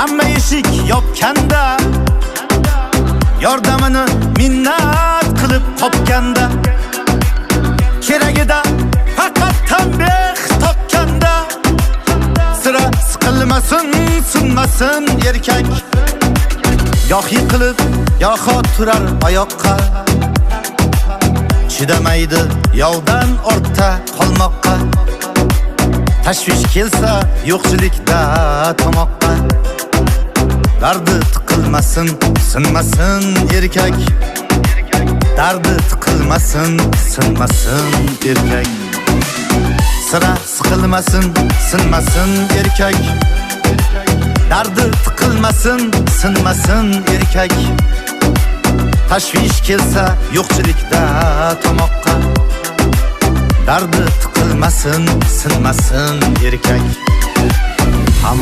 hamma eshik yopganda, yordamini minnat qilib qopganda, keragida faqat tanbeh topganda, sira siqilmasin, sinmasin erkak. Yo'q yiqilib, yo'q turar oyoqqa, chidamaydi yovdan ortda qolmoqqa. Tashvish kelsa yo'qchilikda tomoqqa, dardi tiqilmasin, sinmasin erkak. Dardi tiqilmasin, sinmasin erkak. Sira siqilmasin, sinmasin erkak. Dardi tiqilmasin, sinmasin erkak. Tashvish kelsa yo'qchilikda tomoqqa, dardi tiqilmasin, sinmasin erkak.